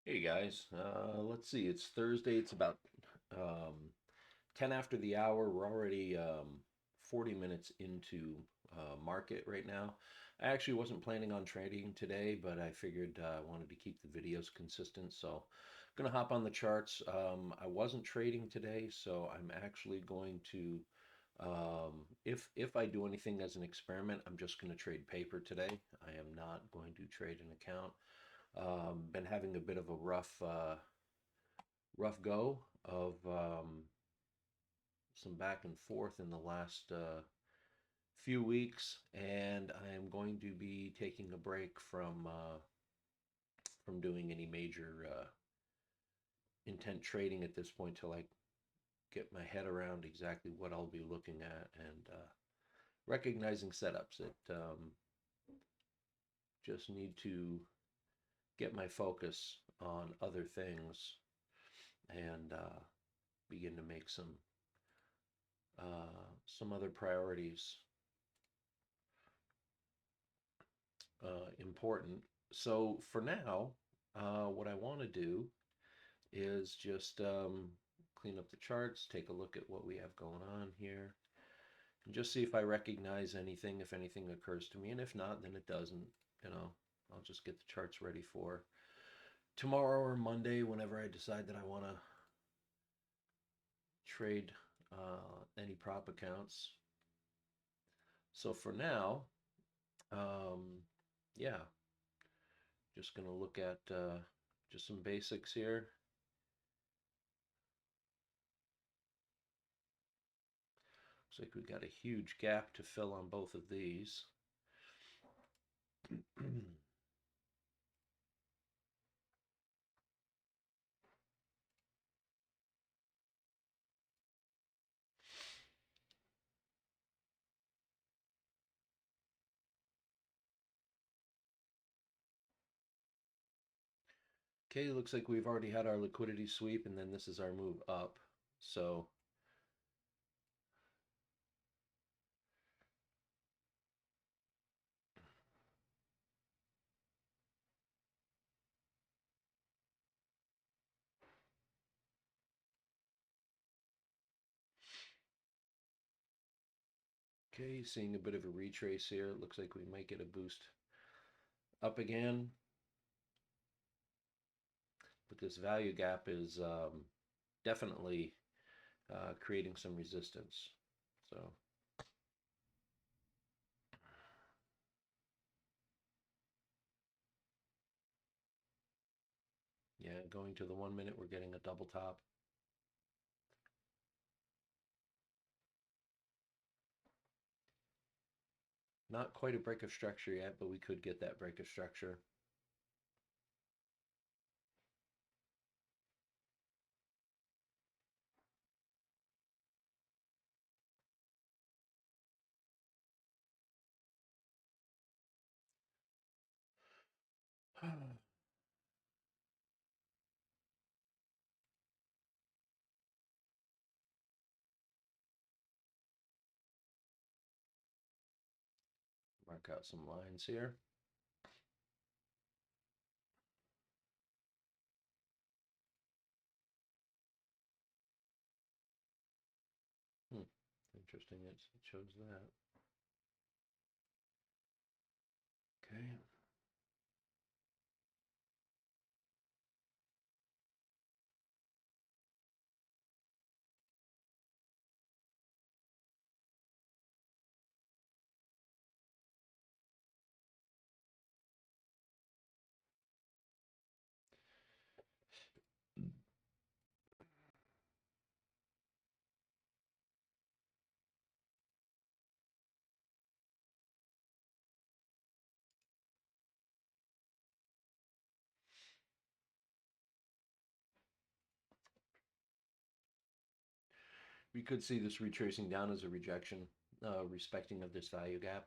Hey guys, let's see. It's Thursday. It's about um, 10 after the hour. We're already 40 minutes into market right now. I actually wasn't planning on trading today, but I figured I wanted to keep the videos consistent. So I'm going to hop on the charts. I wasn't trading today, so I'm actually going to, if I do anything as an experiment, I'm just going to trade paper today. I am not going to trade an account. Been having a bit of a rough go of some back and forth in the last few weeks, and I am going to be taking a break from doing any major intent trading at this point till I get my head around exactly what I'll be looking at and recognizing setups. It just need to get my focus on other things and begin to make some other priorities important. So for now, what I want to do is just clean up the charts, take a look at what we have going on here, and just see if I recognize anything, if anything occurs to me, and if not, then it doesn't. You know, I'll just get the charts ready for tomorrow or Monday whenever I decide that I want to trade any prop accounts. So for now, um, yeah, just going to look at just some basics here. Looks like we've got a huge gap to fill on both of these. Okay, looks like we've already had our liquidity sweep, and then this is our move up. So, okay, seeing a bit of a retrace here. It looks like we might get a boost up again, but this value gap is definitely creating some resistance. So, yeah, going to the 1 minute, we're getting a double top. Not quite a break of structure yet, but we could get that break of structure. Mark out some lines here. Hmm. Interesting, it shows that. Okay. We could see this retracing down as a rejection, respecting of this value gap.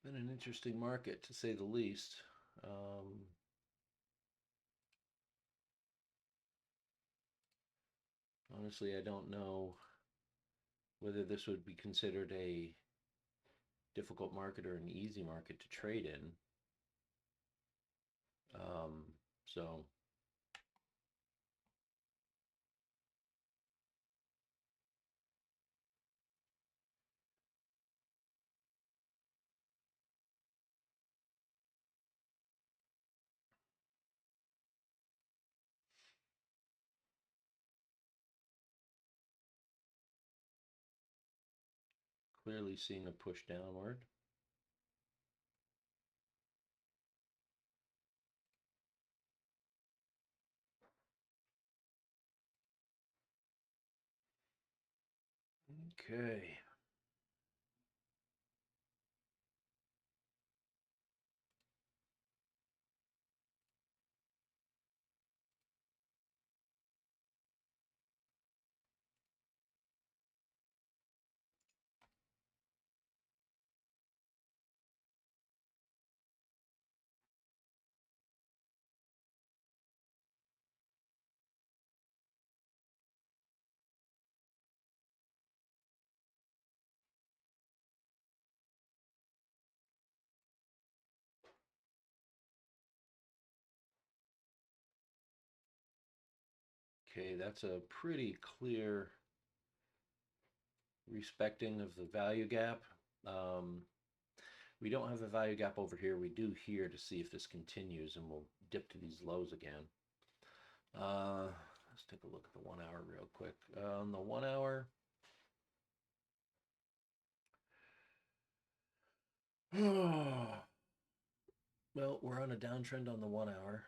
Been an interesting market to say the least. Um, Honestly, I don't know whether this would be considered a difficult market or an easy market to trade in. Um, so clearly seeing a push downward. Okay. Okay, that's a pretty clear respecting of the value gap. Um, we don't have a value gap over here. We do here to see if this continues, and we'll dip to these lows again. Let's take a look at the 1 hour real quick. On the 1 hour, well, we're on a downtrend on the 1 hour.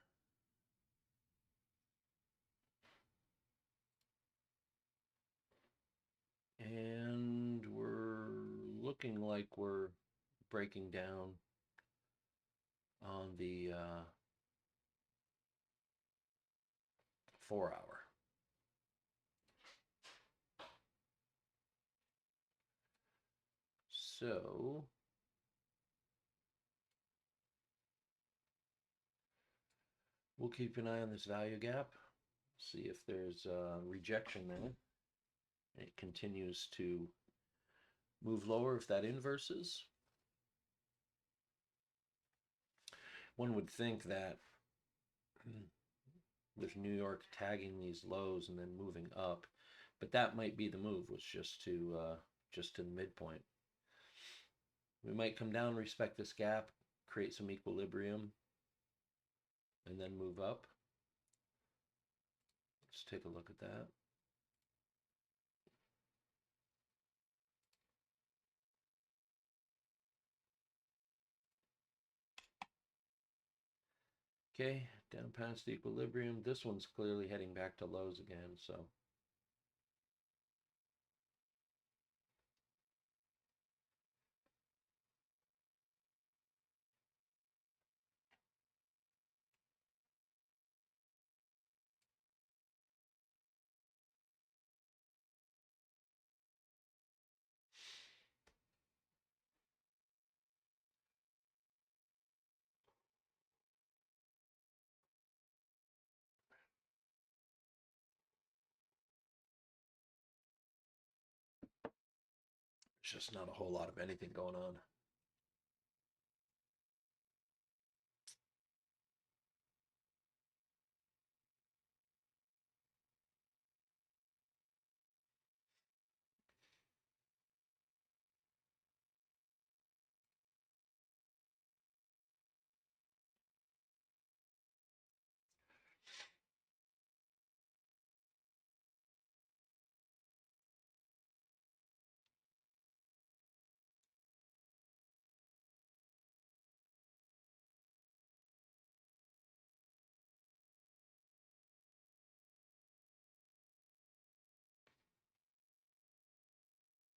And we're looking like we're breaking down on the 4 hour. So we'll keep an eye on this value gap, see if there's rejection there. It continues to move lower if that inverses. One would think that with New York tagging these lows and then moving up, but that might be the move, was just to the midpoint. We might come down, respect this gap, create some equilibrium, and then move up. Let's take a look at that. Okay, down past equilibrium. This one's clearly heading back to lows again, so there's just not a whole lot of anything going on.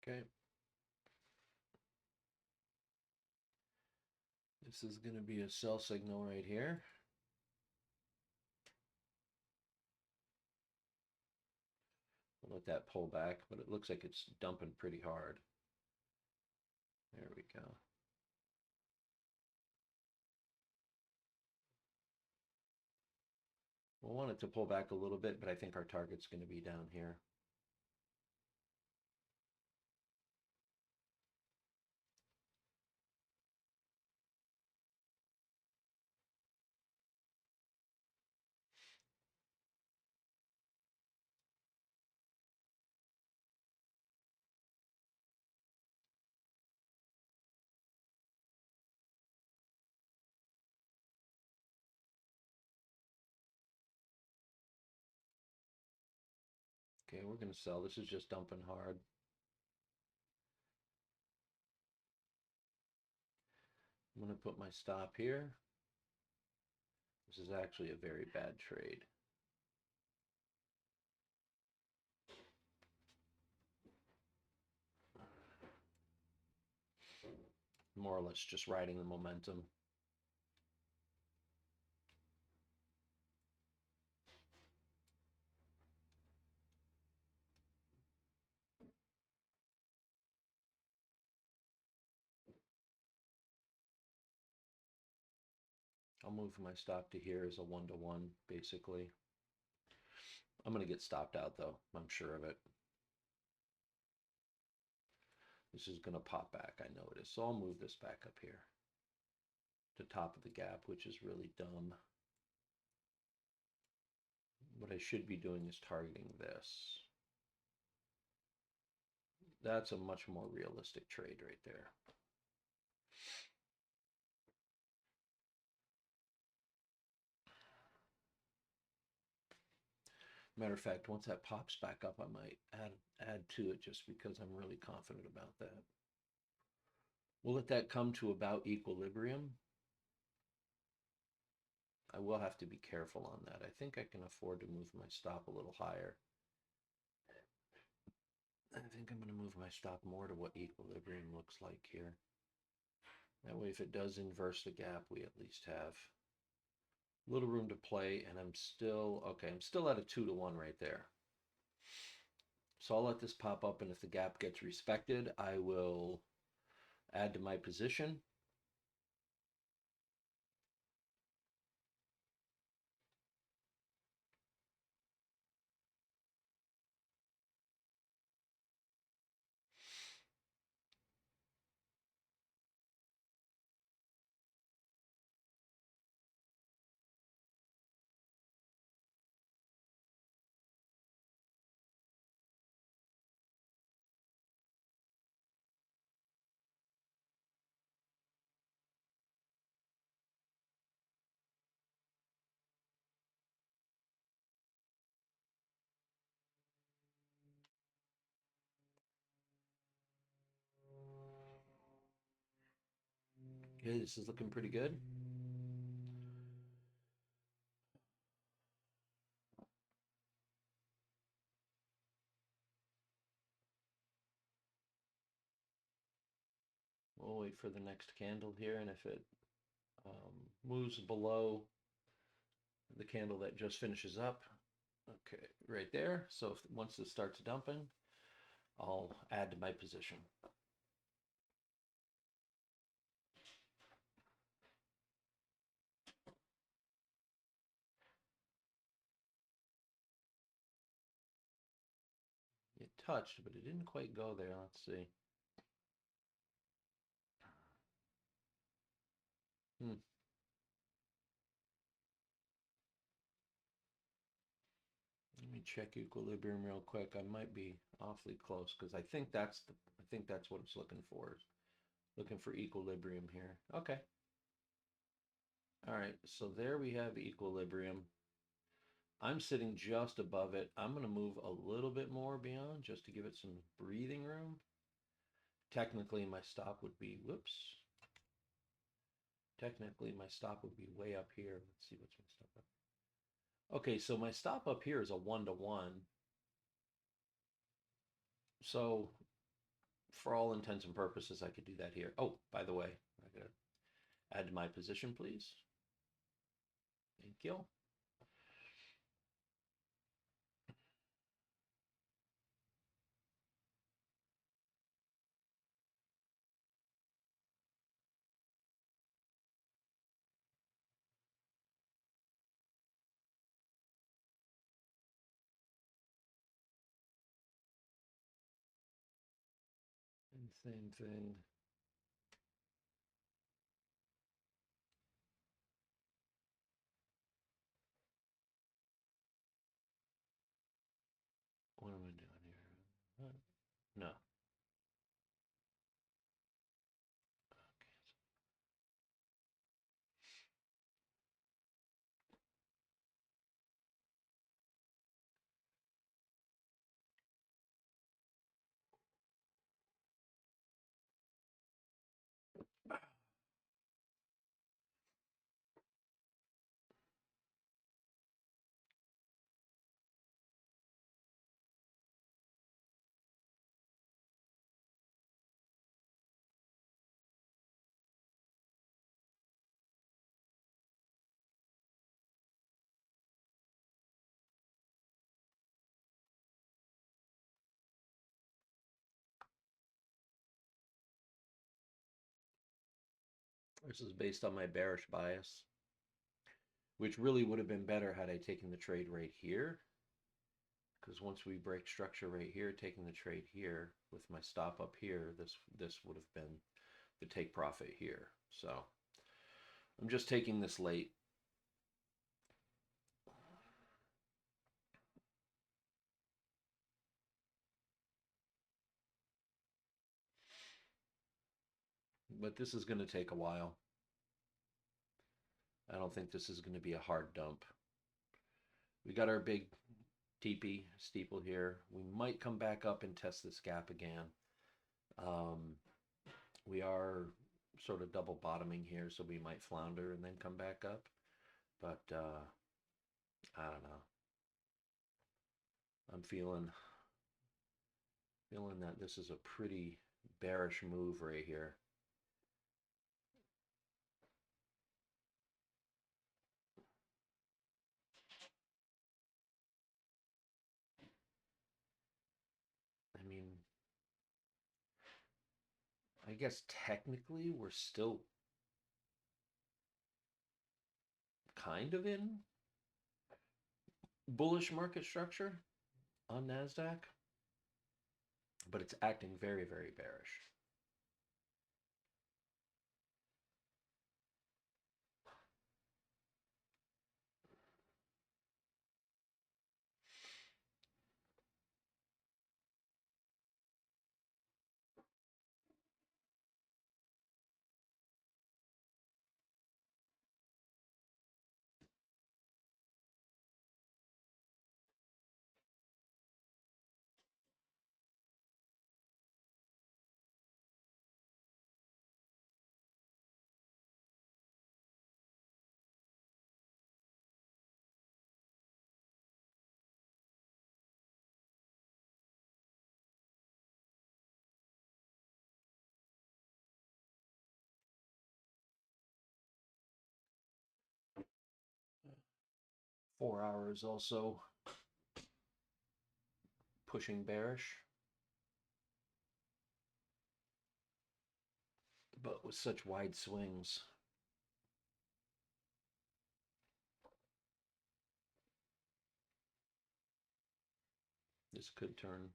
Okay. This is going to be a sell signal right here. I'll let that pull back, but it looks like it's dumping pretty hard. There we go. want it to pull back a little bit, but I think our target's going to be down here. Okay, we're going to sell. This is just dumping hard. I'm going to put my stop here. This is actually a very bad trade. More or less just riding the momentum. I'll move my stop to here as a 1-to-1, basically. I'm going to get stopped out, though. I'm sure of it. This is going to pop back. I know it is. So I'll move this back up here to top of the gap, which is really dumb. What I should be doing is targeting this. That's a much more realistic trade right there. Matter of fact, once that pops back up, I might add to it just because I'm really confident about that. We'll let that come to about equilibrium. I will have to be careful on that. I think I can afford to move my stop a little higher. I think I'm going to move my stop more to what equilibrium looks like here. That way, if it does inverse the gap, we at least have a little room to play, and I'm still at a 2-to-1 right there. So I'll let this pop up, and if the gap gets respected, I will add to my position. Okay, this is looking pretty good. We'll wait for the next candle here, and if it moves below the candle that just finishes up, okay, right there. So once this starts dumping, I'll add to my position. It touched, but it didn't quite go there. Let's see. Let me check equilibrium real quick. I might be awfully close because I think that's what it's looking for. Looking for equilibrium here. Okay. All right. So there we have equilibrium. I'm sitting just above it. I'm going to move a little bit more beyond just to give it some breathing room. Technically, my stop would be, whoops. Technically, my stop would be way up here. Let's see what's my stop up. Okay, so my stop up here is a 1-to-1. So for all intents and purposes, I could do that here. Oh, by the way, I gotta add to my position, please. Thank you. Same thing. What am I doing here? No. This is based on my bearish bias, which really would have been better had I taken the trade right here. Because once we break structure right here, taking the trade here with my stop up here, this would have been the take profit here. So I'm just taking this late. But this is going to take a while. I don't think this is going to be a hard dump. We got our big TP steeple here. We might come back up and test this gap again. We are sort of double bottoming here, so we might flounder and then come back up. But I don't know. I'm feeling that this is a pretty bearish move right here. I mean, I guess technically we're still kind of in bullish market structure on NASDAQ, but it's acting very, very bearish. Four hours also pushing bearish, but with such wide swings. This could turn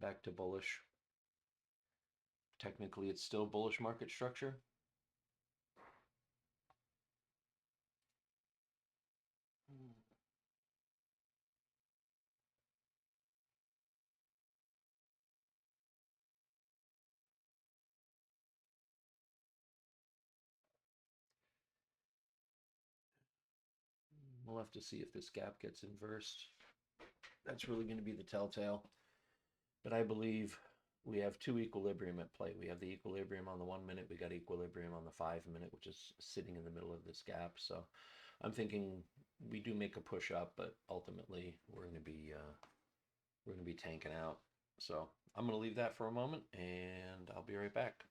back to bullish. Technically, it's still bullish market structure. We'll have to see if this gap gets inversed. That's really going to be the telltale. But I believe we have two equilibrium at play. We have the equilibrium on the 1 minute. We got equilibrium on the 5 minute, which is sitting in the middle of this gap. So I'm thinking we do make a push up, but ultimately we're going to be tanking out. So I'm going to leave that for a moment, and I'll be right back.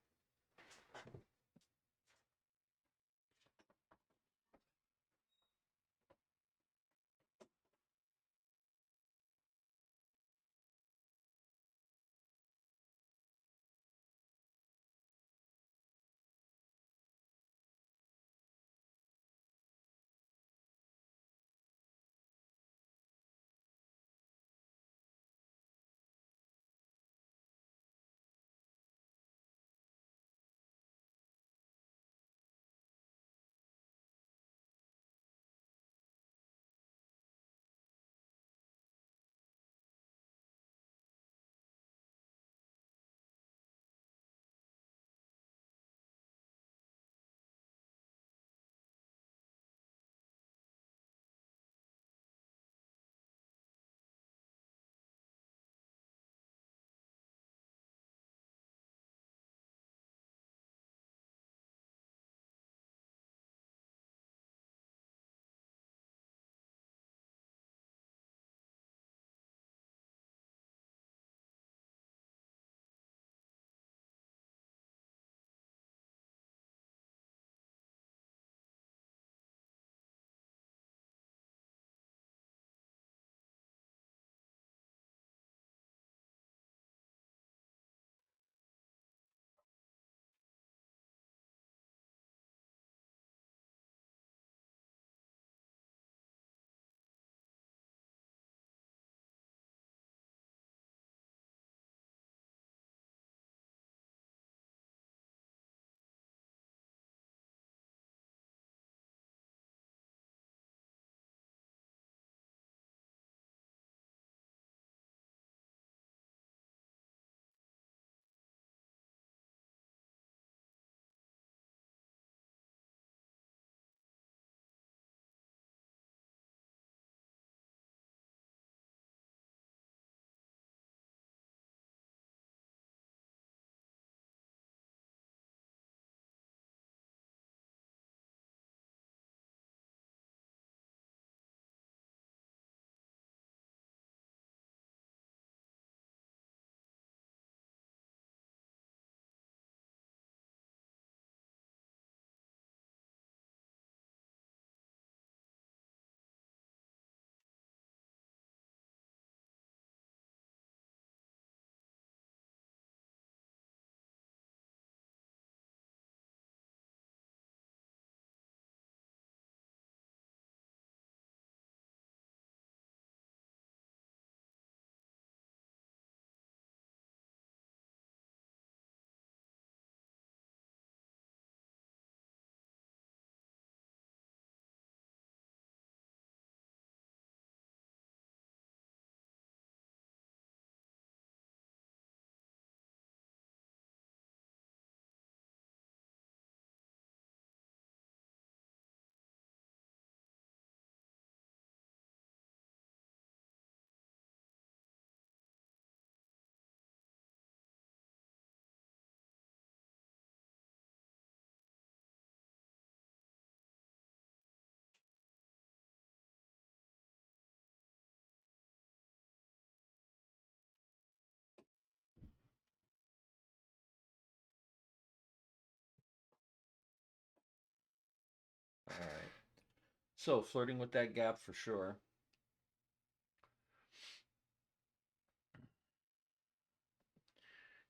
So flirting with that gap for sure.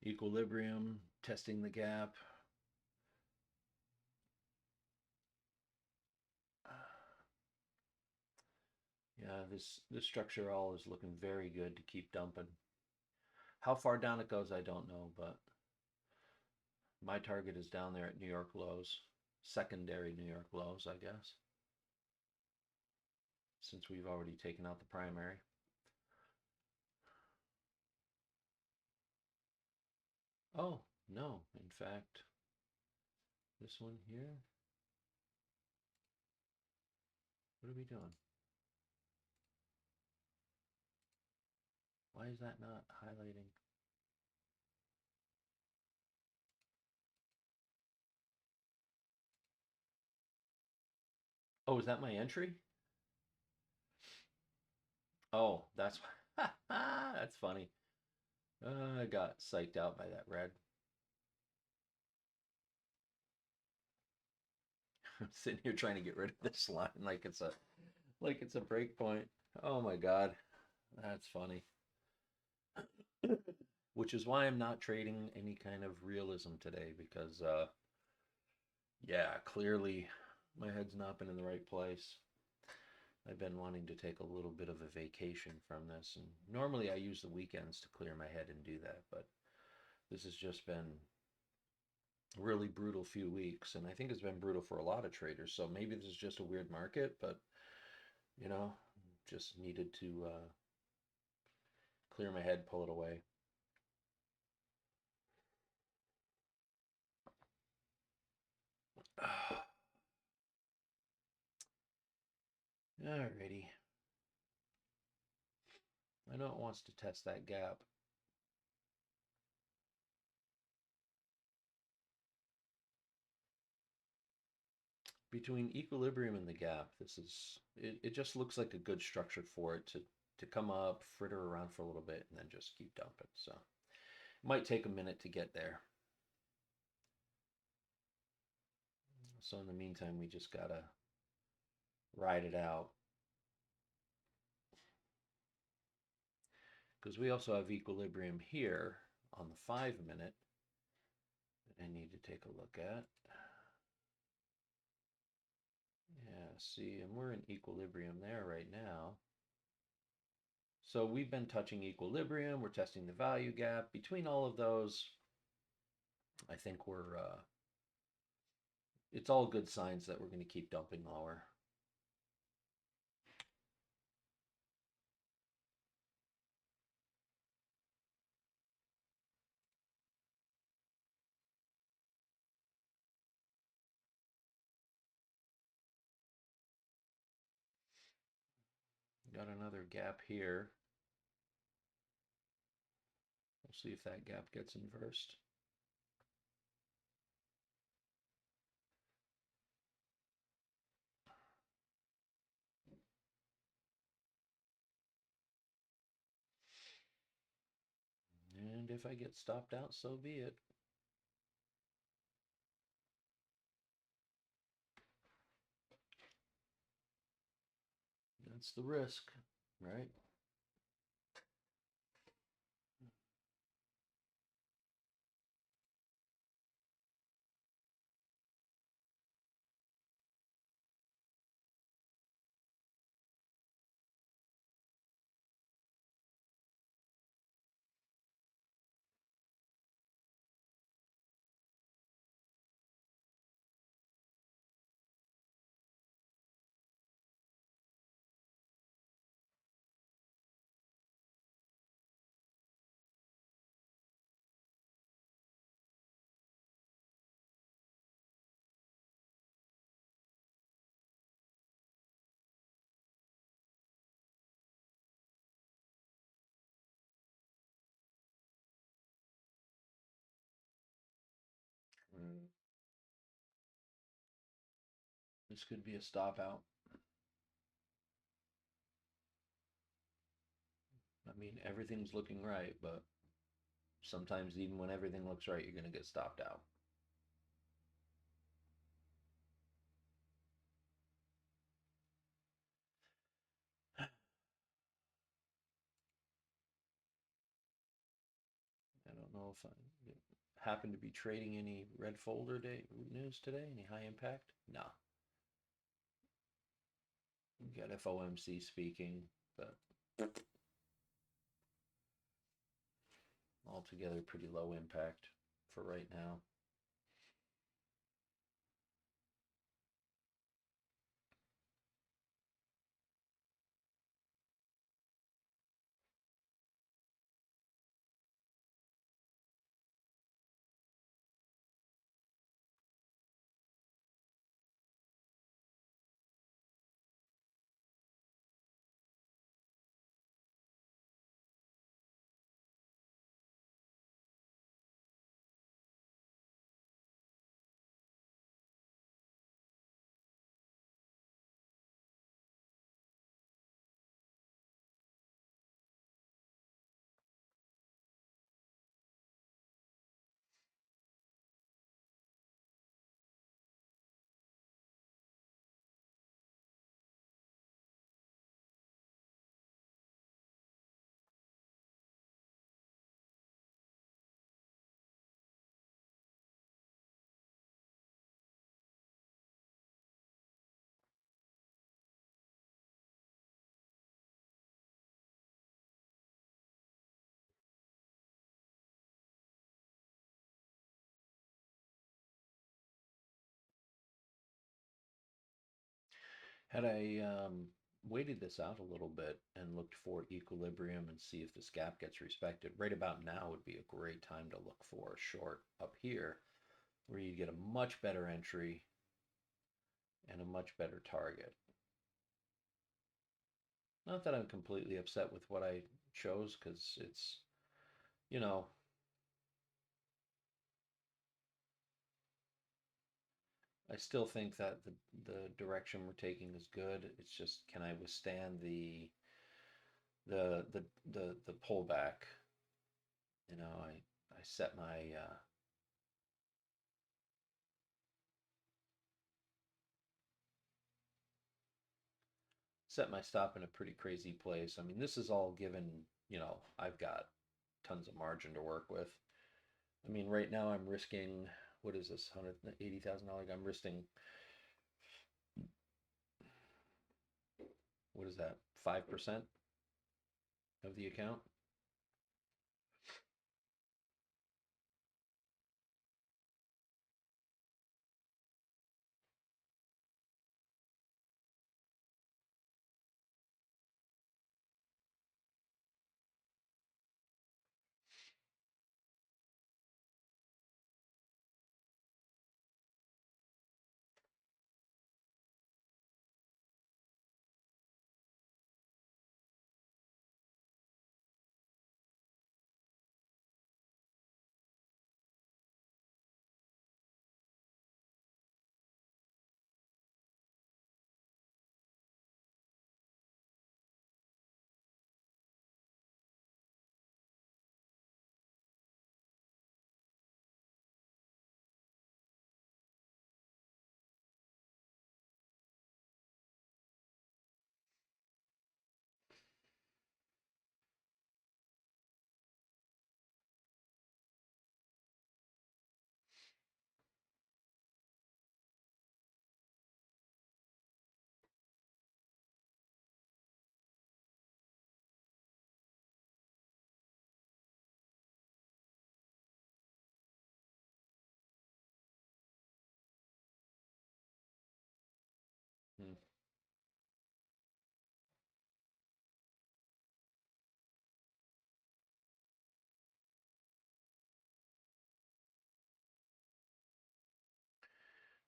Equilibrium, testing the gap. Yeah, this structure all is looking very good to keep dumping. How far down it goes, I don't know, but my target is down there at New York lows, secondary New York lows, I guess, since we've already taken out the primary. Oh, no, in fact, this one here, what are we doing? Why is that not highlighting? Oh, is that my entry? Oh, that's that's funny. I got psyched out by that red. I'm sitting here trying to get rid of this line like it's a break point. Oh my god, that's funny. Which is why I'm not trading any kind of realism today because yeah, clearly my head's not been in the right place. I've been wanting to take a little bit of a vacation from this, and normally I use the weekends to clear my head and do that, but this has just been a really brutal few weeks, and I think it's been brutal for a lot of traders. So maybe this is just a weird market, but you know, just needed to clear my head, pull it away. Alrighty. I know it wants to test that gap. Between equilibrium and the gap, it just looks like a good structure for it to come up, fritter around for a little bit, and then just keep dumping. So it might take a minute to get there. So in the meantime, we just gotta ride it out. Because we also have equilibrium here on the 5 minute that I need to take a look at. Yeah, see, and we're in equilibrium there right now. So we've been touching equilibrium, we're testing the value gap. Between all of those, I think it's all good signs that we're going to keep dumping lower. Got another gap here. We'll see if that gap gets inversed. And if I get stopped out, so be it. That's the risk, right? Mm. This could be a stop out. I mean, everything's looking right, but sometimes even when everything looks right, you're going to get stopped out. know if I happen to be trading any red folder day news today. Any high impact? No. We got FOMC speaking, but altogether pretty low impact for right now. Had I waited this out a little bit and looked for equilibrium and see if this gap gets respected, right about now would be a great time to look for a short up here where you get a much better entry and a much better target. Not that I'm completely upset with what I chose because it's, you know, I still think that the direction we're taking is good. It's just can I withstand the the the pullback? You know, I set my set my stop in a pretty crazy place. I mean, this is all given, I've got tons of margin to work with. I mean, right now I'm risking, what is this, $180,000? I'm risking, what is that, 5% of the account? Hmm.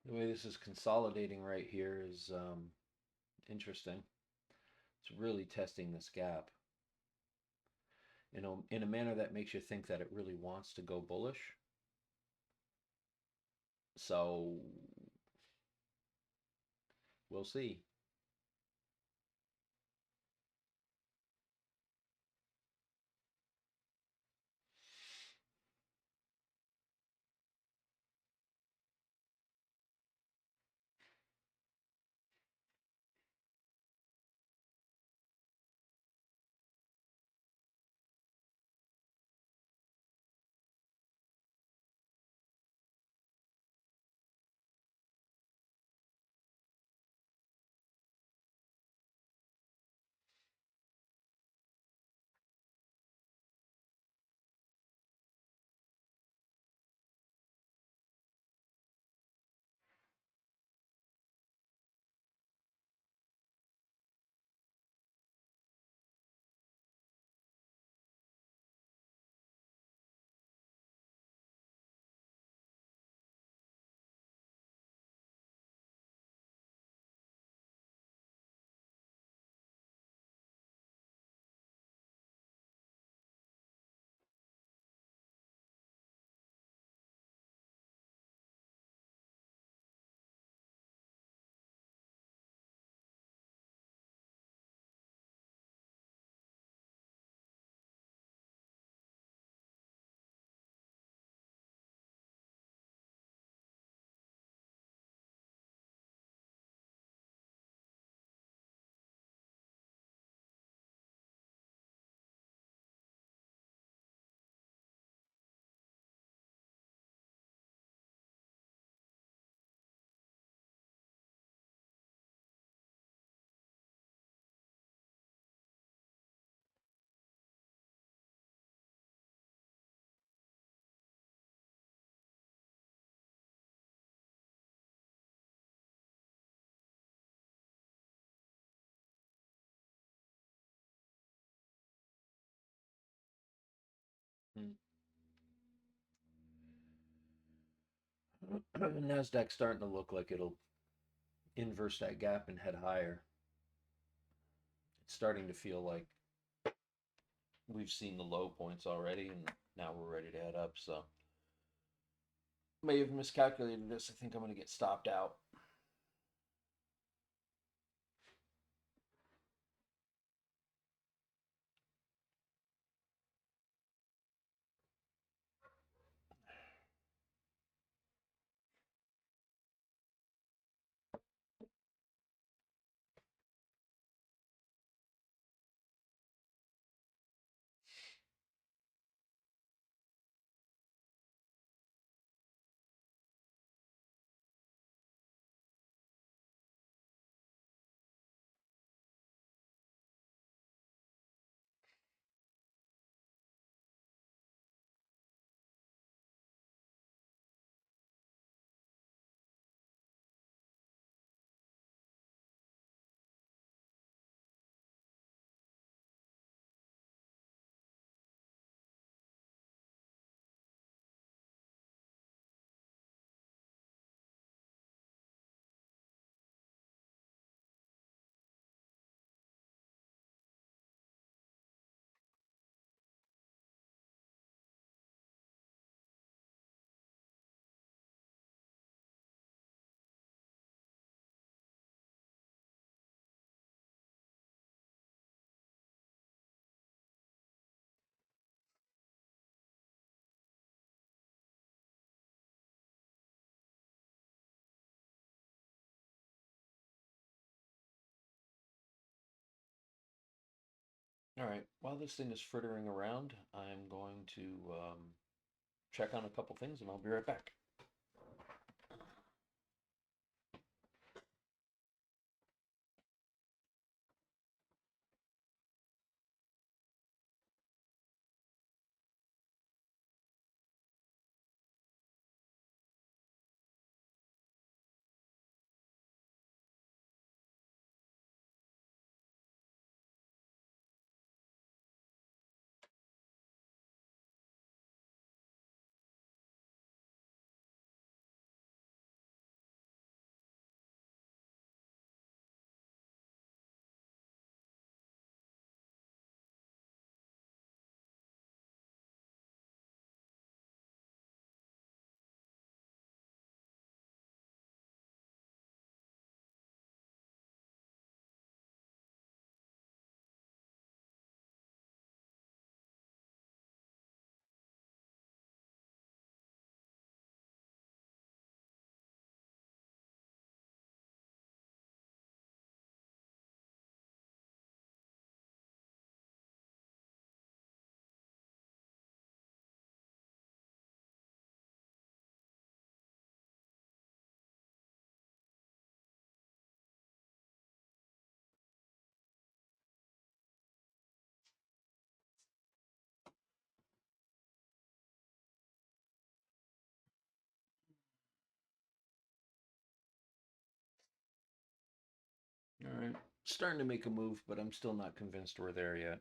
The way this is consolidating right here is interesting. It's really testing this gap in a manner that makes you think that it really wants to go bullish. So we'll see. Nasdaq's starting to look like it'll inverse that gap and head higher. It's starting to feel like we've seen the low points already, and now we're ready to head up. So may have miscalculated this. I think I'm going to get stopped out. All right. While this thing is frittering around, I'm going to check on a couple things, and I'll be right back. All right. Starting to make a move, but I'm still not convinced we're there yet.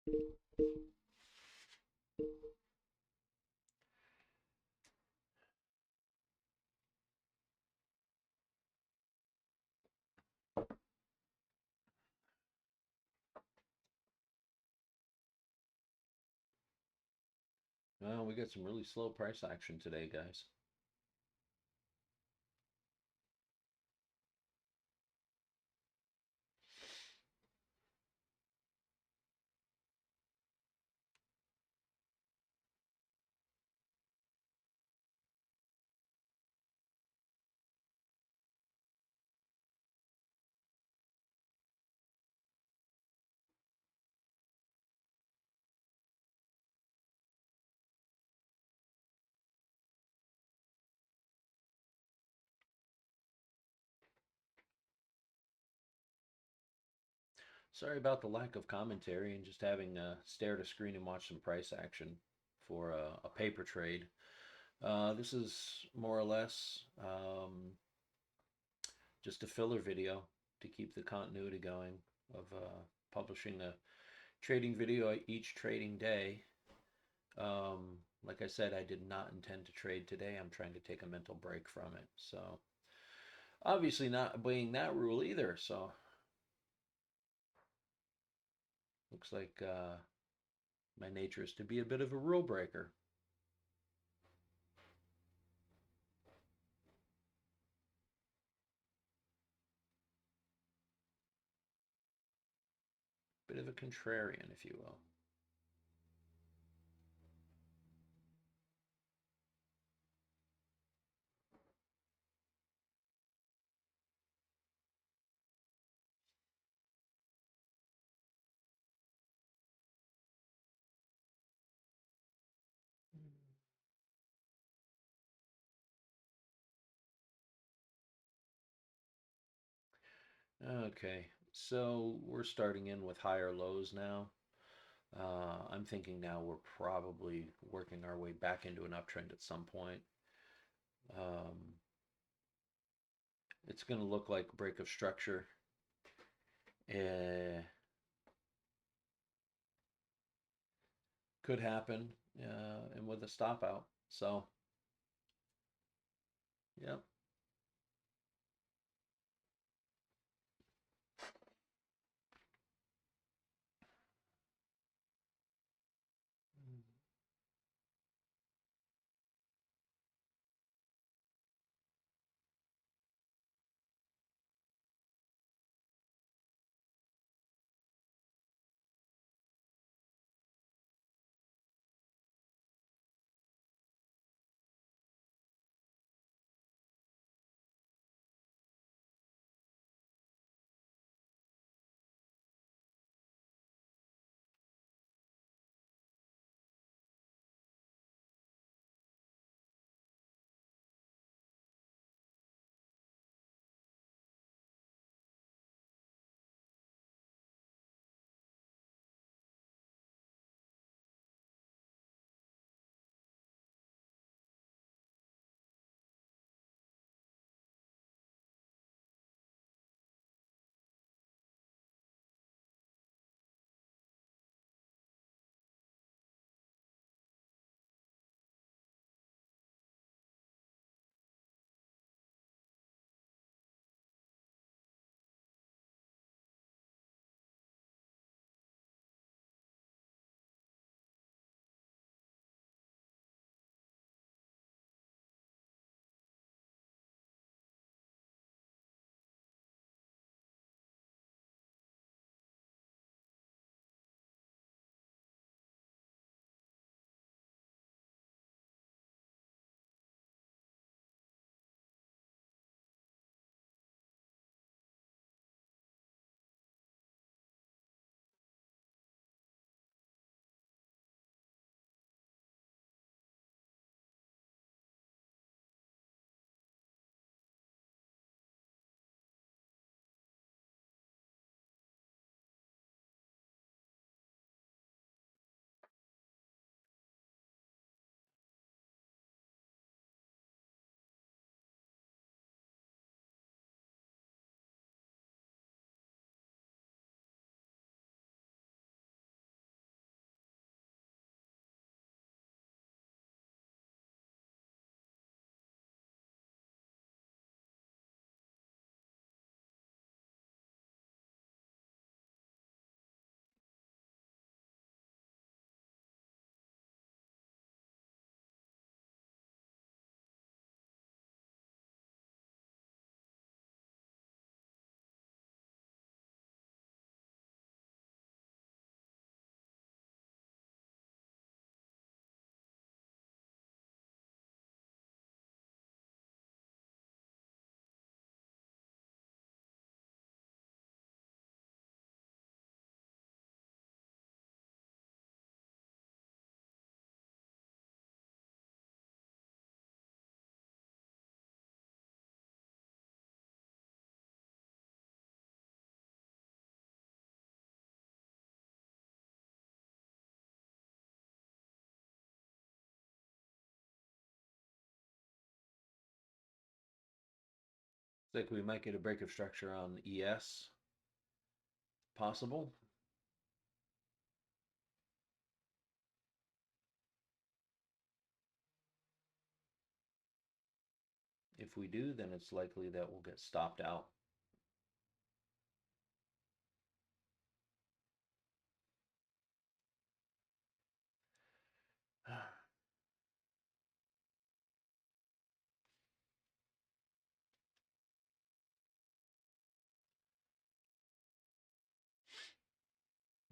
Well, we got some really slow price action today, guys. Sorry about the lack of commentary and just having stare at a screen and watch some price action for a paper trade. This is more or less just a filler video to keep the continuity going of publishing a trading video each trading day. Like I said, I did not intend to trade today. I'm trying to take a mental break from it. So obviously not obeying that rule either. So looks like my nature is to be a bit of a rule breaker. Bit of a contrarian, if you will. Okay, so we're starting in with higher lows now. I'm thinking now we're probably working our way back into an uptrend at some point. Um, it's going to look like break of structure. Uh, could happen, and with a stop out. So, yeah. It's like we might get a break of structure on ES. Possible. If we do, then it's likely that we'll get stopped out.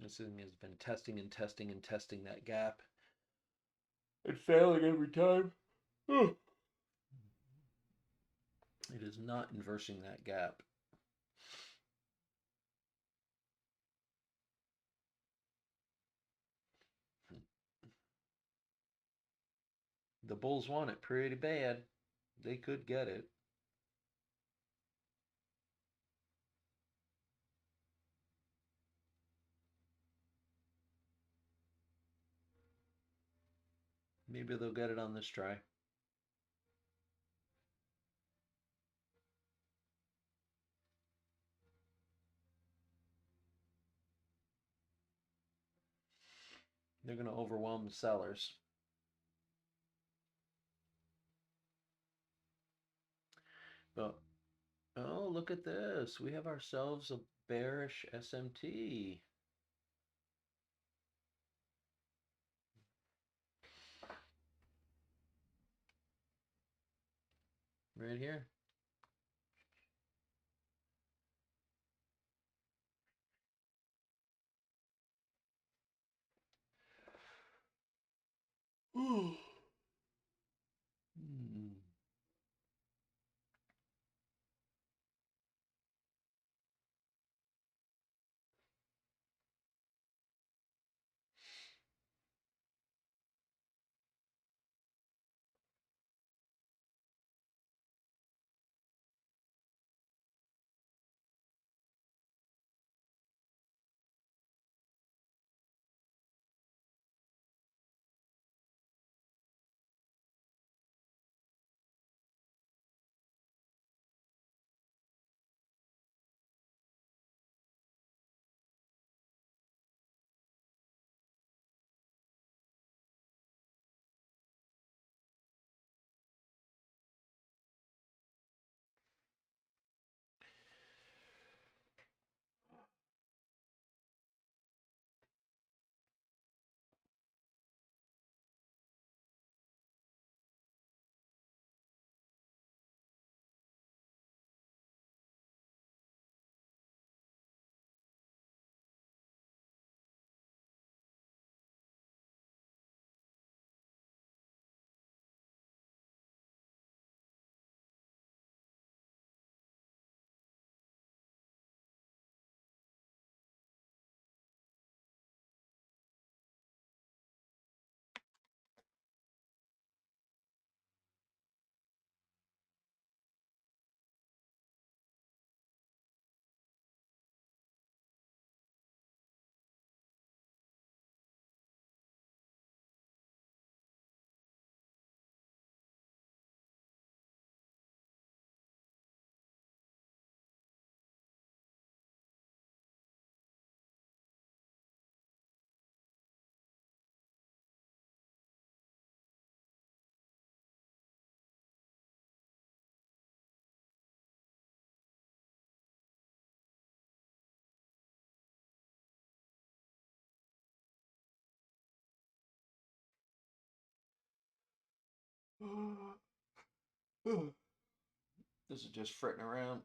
This thing has been testing and testing and testing that gap. And failing every time. It is not inversing that gap. The Bulls want it pretty bad. They could get it. Maybe they'll get it on this try. They're going to overwhelm the sellers. But, oh, look at this. We have ourselves a bearish SMT. Right here. Hmm. This is just fretting around.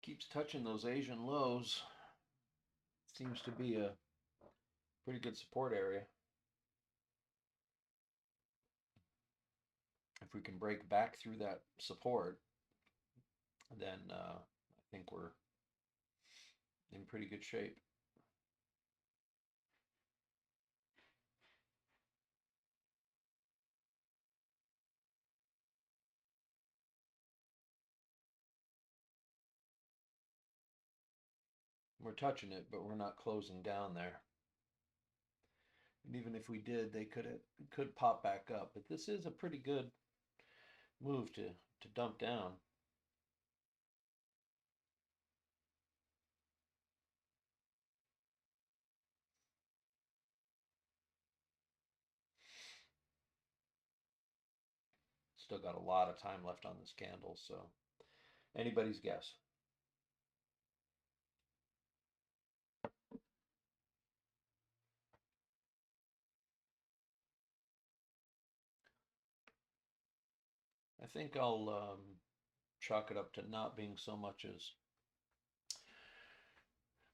Keeps touching those Asian lows. Seems to be a pretty good support area. If we can break back through that support, then I think we're in pretty good shape. We're touching it, but we're not closing down there. And even if we did, they could pop back up. But this is a pretty good move to dump down. Still got a lot of time left on this candle, so anybody's guess. I think I'll chalk it up to not being so much as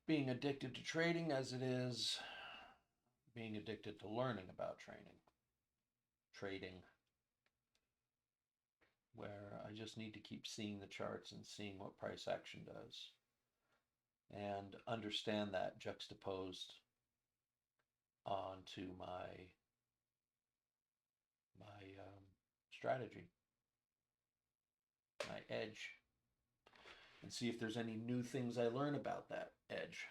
being addicted to trading as it is being addicted to learning about trading, where I just need to keep seeing the charts and seeing what price action does and understand that juxtaposed onto my strategy, my edge, and see if there's any new things I learn about that edge.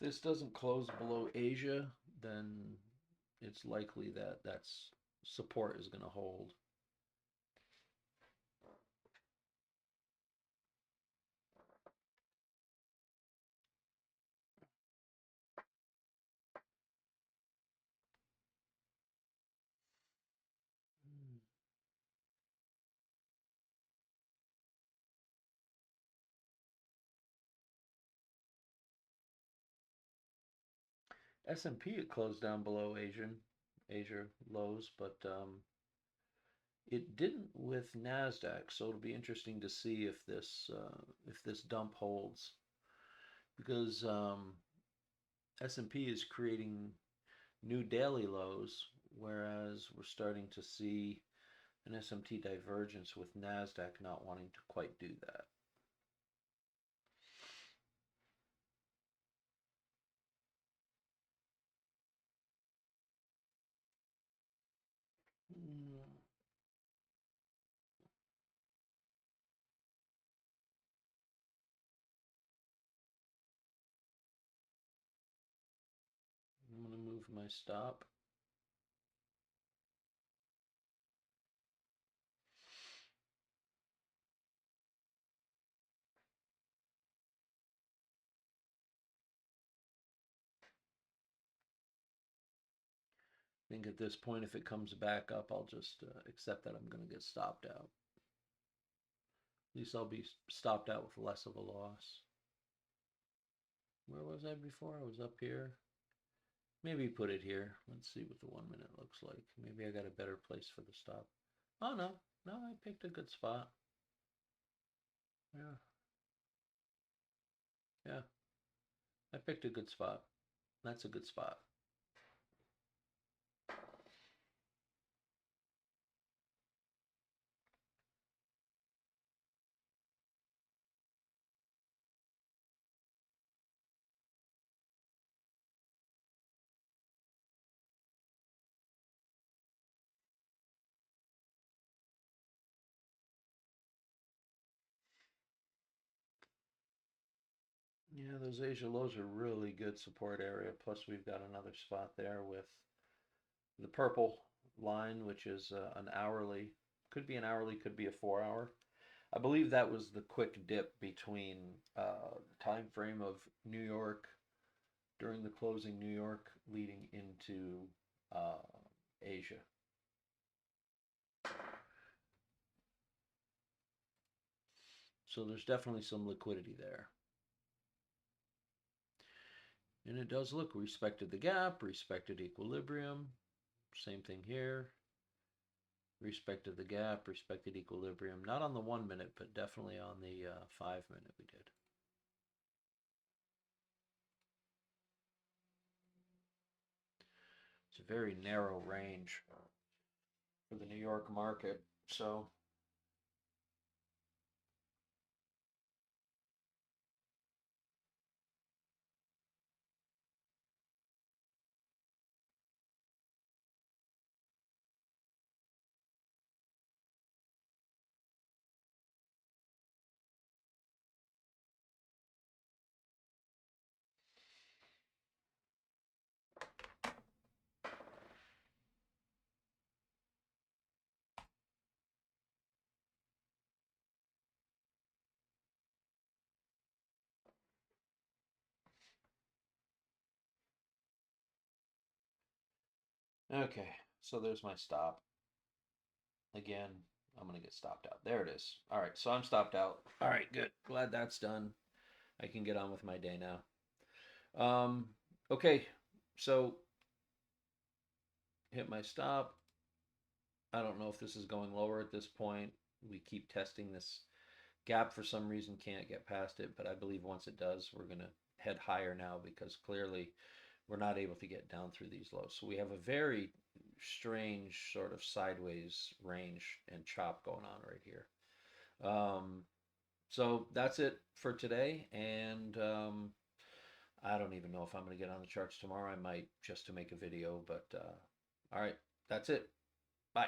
If this doesn't close below Asia, then it's likely that that's support is going to hold. S&P it closed down below Asia lows, but it didn't with Nasdaq. So it'll be interesting to see if this dump holds, because S&P is creating new daily lows, whereas we're starting to see an SMT divergence with Nasdaq not wanting to quite do that. I'm going to move my stop. I think at this point, if it comes back up, I'll just accept that I'm going to get stopped out. At least I'll be stopped out with less of a loss. Where was I before? I was up here. Maybe put it here. Let's see what the 1 minute looks like. Maybe I got a better place for the stop. Oh, no. No, I picked a good spot. Yeah. Yeah. I picked a good spot. That's a good spot. Yeah, those Asia lows are really good support area. Plus, we've got another spot there with the purple line, which is an hourly. Could be an hourly, could be a 4 hour. I believe that was the quick dip between the time frame of New York during the closing New York leading into uh, Asia. So there's definitely some liquidity there. And it does look respected the gap, respected equilibrium. Same thing here. Respected the gap, respected equilibrium. Not on the 1 minute, but definitely on the 5 minute we did. It's a very narrow range for the New York market. So okay, so there's my stop. Again, I'm gonna get stopped out. There it is. All right, so I'm stopped out. All right, good. Glad that's done. I can get on with my day now. Okay, so hit my stop. I don't know if this is going lower at this point. We keep testing this gap for some reason, can't get past it, but I believe once it does, we're going to head higher now because clearly we're not able to get down through these lows. So we have a very strange sort of sideways range and chop going on right here. Um, so that's it for today. And I don't even know if I'm going to get on the charts tomorrow. I might just to make a video, but all right, that's it. Bye.